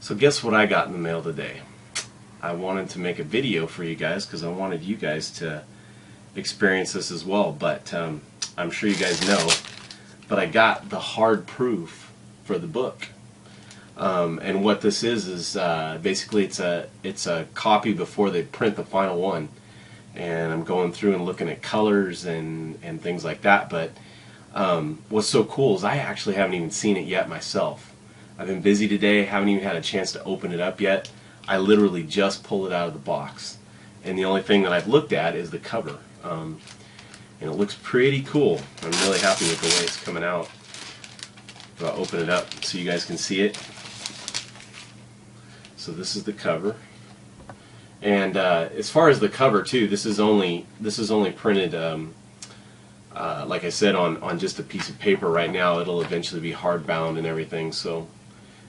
So guess what I got in the mail today? I wanted to make a video for you guys because I wanted you guys to experience this as well, but I'm sure you guys know, but I got the hard proof for the book. And what this is basically it's a copy before they print the final one. And I'm going through and looking at colors and things like that, but what's so cool is I actually haven't even seen it yet myself. I've been busy today, haven't even had a chance to open it up yet. I literally just pulled it out of the box. And the only thing that I've looked at is the cover. And it looks pretty cool. I'm really happy with the way it's coming out. I'll open it up so you guys can see it. So this is the cover. And as far as the cover too, this is only printed, like I said, on just a piece of paper right now. It'll eventually be hardbound and everything. So,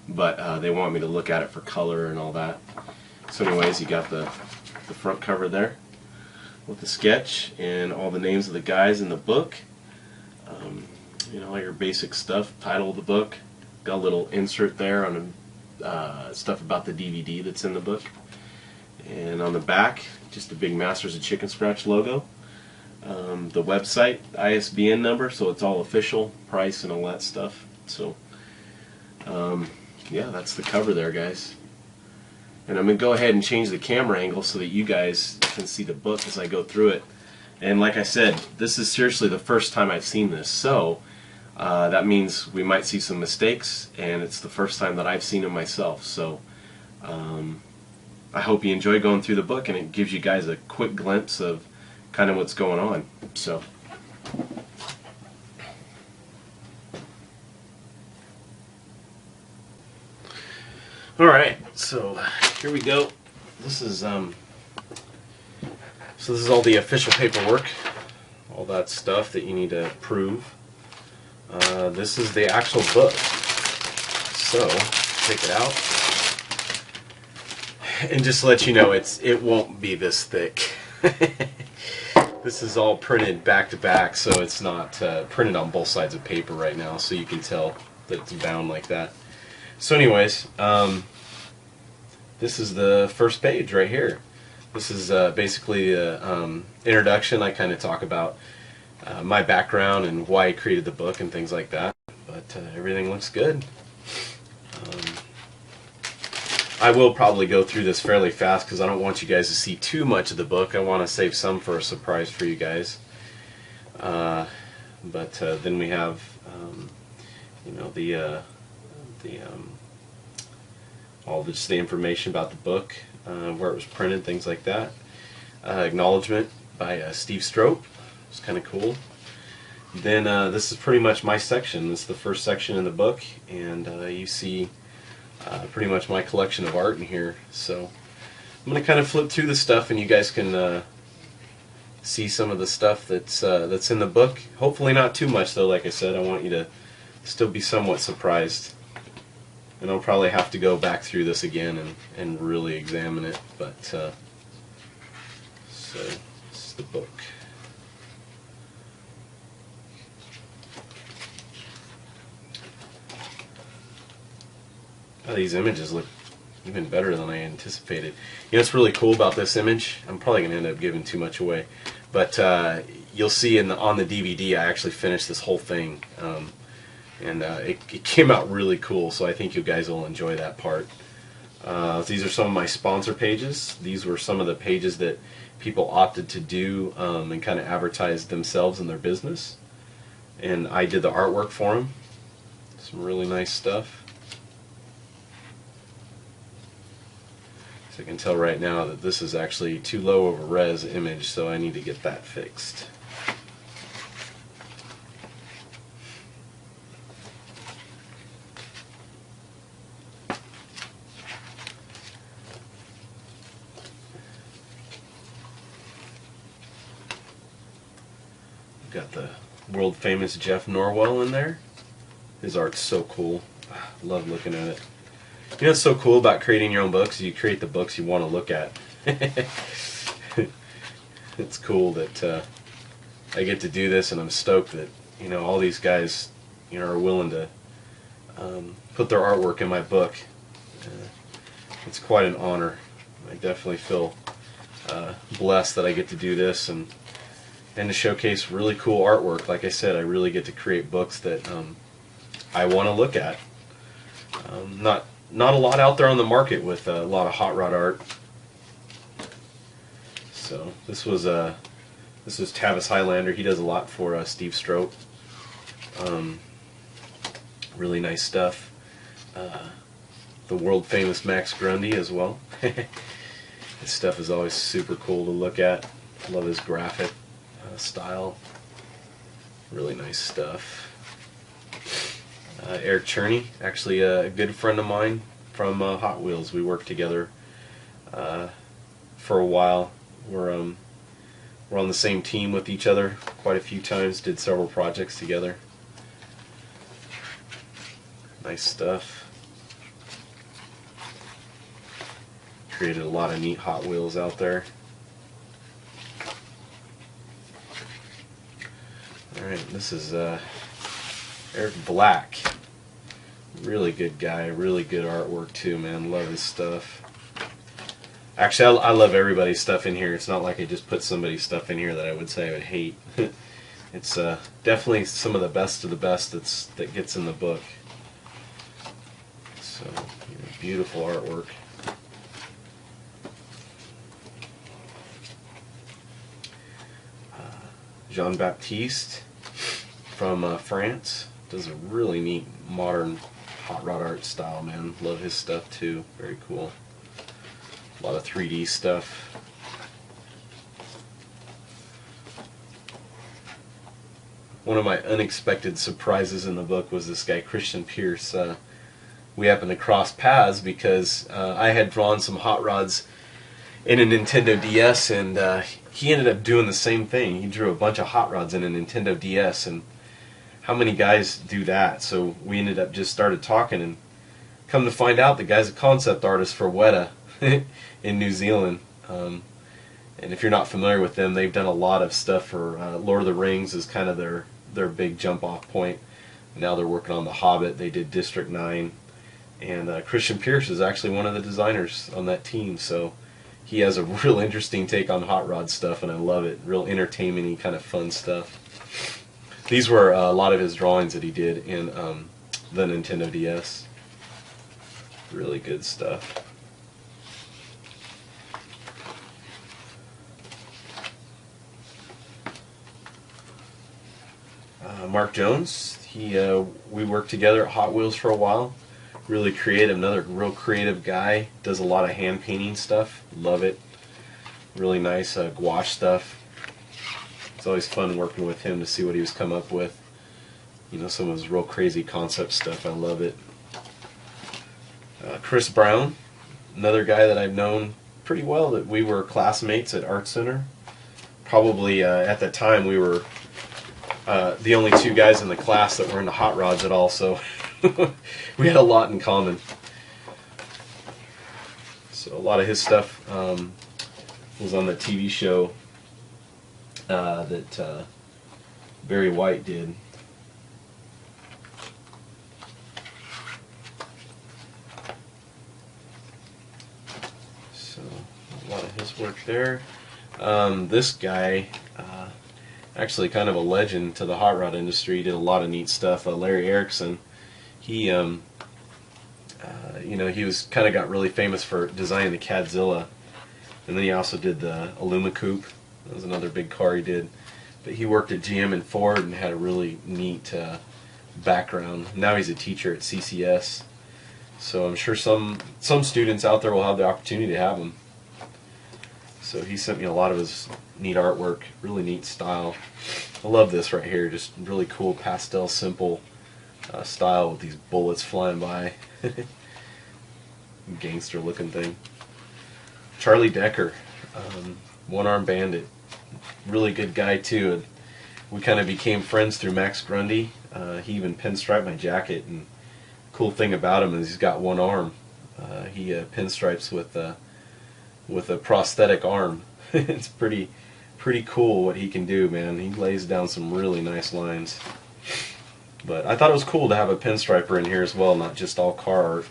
but they want me to look at it for color and all that. So, anyways, you got the front cover there with the sketch and all the names of the guys in the book. You know, all your basic stuff. Title of the book. Got a little insert there on stuff about the DVD that's in the book. And on the back, just a big Masters of Chicken Scratch logo. The website, ISBN number, so it's all official, price and all that stuff. So, yeah, that's the cover there, guys. And I'm going to go ahead and change the camera angle so that you guys can see the book as I go through it. And like I said, this is seriously the first time I've seen this, so that means we might see some mistakes, and it's the first time that I've seen it myself. So, I hope you enjoy going through the book, and it gives you guys a quick glimpse of kind of what's going on. So, all right, so here we go. This is so this is all the official paperwork, all that stuff that you need to prove. This is the actual book. So take it out, and just to let you know, it won't be this thick. This is all printed back to back, so it's not printed on both sides of paper right now, so you can tell that it's bound like that. So anyways, this is the first page right here. This is basically the introduction. I kind of talk about my background and why I created the book and things like that, but everything looks good. I will probably go through this fairly fast because I don't want you guys to see too much of the book. I want to save some for a surprise for you guys. But then we have, you know, all just the information about the book, where it was printed, things like that. Acknowledgement by Steve Strope. It's kind of cool. Then this is pretty much my section. This is the first section in the book, and you see pretty much my collection of art in here. So I'm going to kind of flip through the stuff, and you guys can see some of the stuff that's in the book. Hopefully not too much, though. Like I said, I want you to still be somewhat surprised. And I'll probably have to go back through this again and really examine it. But so this is the book. Oh, these images look even better than I anticipated. You know what's really cool about this image? I'm probably going to end up giving too much away, but you'll see on the DVD I actually finished this whole thing, and it came out really cool. So I think you guys will enjoy that part. These are some of my sponsor pages. These were some of the pages that people opted to do and kind of advertise themselves and their business, and I did the artwork for them. Some really nice stuff. So I can tell right now that this is actually too low of a res image, so I need to get that fixed. We've got the world famous Jeff Norwell in there. His art's so cool. I love looking at it. You know what's so cool about creating your own books? You create the books you want to look at. It's cool that I get to do this, and I'm stoked that, you know, all these guys, you know, are willing to put their artwork in my book. it's quite an honor. I definitely feel blessed that I get to do this and to showcase really cool artwork. Like I said, I really get to create books that I want to look at. Not a lot out there on the market with a lot of hot rod art. So this was Tavis Highlander. He does a lot for Steve Strope. Really nice stuff. The world famous Max Grundy as well. His stuff is always super cool to look at. Love his graphic style. Really nice stuff. Eric Cherney, actually a good friend of mine from Hot Wheels. We worked together for a while. We're on the same team with each other quite a few times. Did several projects together. Nice stuff. Created a lot of neat Hot Wheels out there. Alright, this is Eric Black. Really good guy, really good artwork too, man. Love his stuff. Actually, I love everybody's stuff in here. It's not like I just put somebody's stuff in here that I would say I would hate. It's definitely some of the best of the best that gets in the book. So, beautiful artwork. Jean-Baptiste from France does a really neat modern hot rod art style, man. Love his stuff too. Very cool. A lot of 3D stuff. One of my unexpected surprises in the book was this guy Christian Pierce. We happened to cross paths because I had drawn some hot rods in a Nintendo DS, and he ended up doing the same thing. He drew a bunch of hot rods in a Nintendo DS, and how many guys do that? So we ended up just started talking, and come to find out the guy's a concept artist for Weta in New Zealand. And if you're not familiar with them, they've done a lot of stuff for Lord of the Rings is kind of their big jump off point. Now they're working on The Hobbit. They did District 9, and Christian Pierce is actually one of the designers on that team. So he has a real interesting take on hot rod stuff, and I love it. Real entertainment-y kind of fun stuff. These were a lot of his drawings that he did in the Nintendo DS. Really good stuff. Mark Jones, we worked together at Hot Wheels for a while. Really creative, another real creative guy. Does a lot of hand painting stuff. Love it. Really nice gouache stuff. It's always fun working with him to see what he was come up with. You know, some of his real crazy concept stuff. I love it. Chris Brown, another guy that I've known pretty well. That we were classmates at Art Center. Probably at that time we were the only two guys in the class that were into hot rods at all. So we had a lot in common. So a lot of his stuff was on the TV show that Barry White did. So a lot of his work there. This guy, actually kind of a legend to the hot rod industry, he did a lot of neat stuff. Larry Ericson, he you know, he was kind of got really famous for designing the Cadzilla, and then he also did the Illuma Coupe. That was another big car he did. But he worked at GM and Ford and had a really neat background. Now he's a teacher at CCS, so I'm sure some students out there will have the opportunity to have him. So he sent me a lot of his neat artwork, really neat style. I love this right here, just really cool pastel, simple style with these bullets flying by. Gangster looking thing. Charlie Decker, one-armed bandit, really good guy too. We kind of became friends through Max Grundy. He even pinstriped my jacket, and cool thing about him is he's got one arm. He pinstripes with a prosthetic arm. It's pretty cool what he can do, man. He lays down some really nice lines. But I thought it was cool to have a pinstriper in here as well, not just all car art.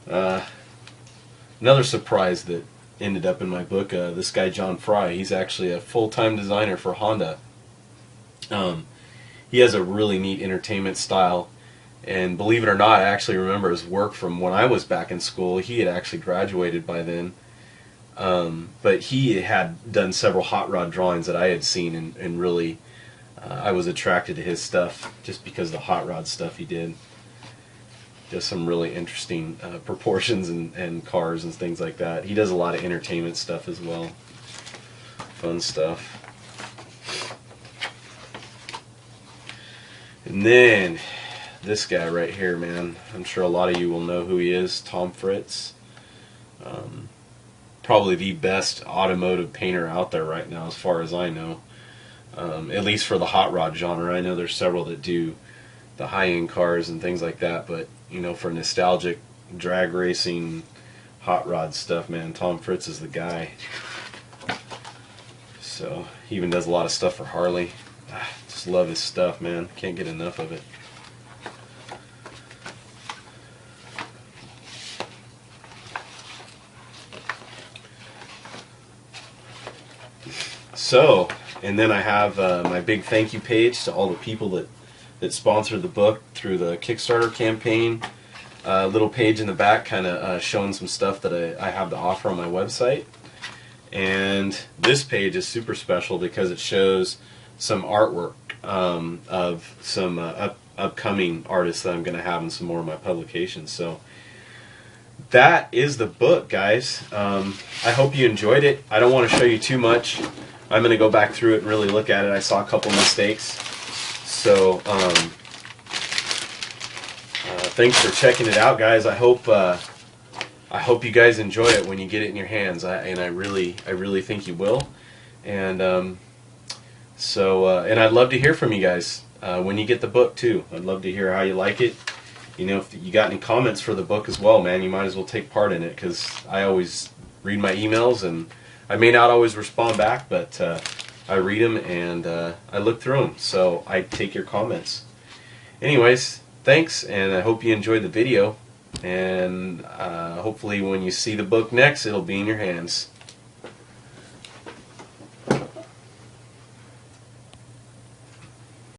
Another surprise that ended up in my book, this guy John Fry, he's actually a full-time designer for Honda. He has a really neat entertainment style, and believe it or not, I actually remember his work from when I was back in school. He had actually graduated by then, but he had done several hot rod drawings that I had seen, and really I was attracted to his stuff just because of the hot rod stuff he did. Just some really interesting proportions and cars and things like that. He does a lot of entertainment stuff as well. Fun stuff. And then this guy right here, man. I'm sure a lot of you will know who he is. Tom Fritz. Probably the best automotive painter out there right now, as far as I know. At least for the hot rod genre. I know there's several that do the high-end cars and things like that, but you know, for nostalgic drag racing hot rod stuff, man, Tom Fritz is the guy. So he even does a lot of stuff for Harley. Just love his stuff, man. Can't get enough of it. So, and then I have my big thank you page to all the people that sponsored the book through the Kickstarter campaign. Little page in the back kind of showing some stuff that I have to offer on my website. And this page is super special because it shows some artwork of some upcoming artists that I'm going to have in some more of my publications. So that is the book, guys. I hope you enjoyed it. I don't want to show you too much. I'm going to go back through it and really look at it. I saw a couple mistakes. So thanks for checking it out, guys. I hope you guys enjoy it when you get it in your hands, and I really think you will. And and I'd love to hear from you guys when you get the book too. I'd love to hear how you like it. You know, if you got any comments for the book as well, man, you might as well take part in it, because I always read my emails, and I may not always respond back, but I read them and I look through them, so I take your comments. Anyways, thanks, and I hope you enjoyed the video, and hopefully when you see the book next, it'll be in your hands.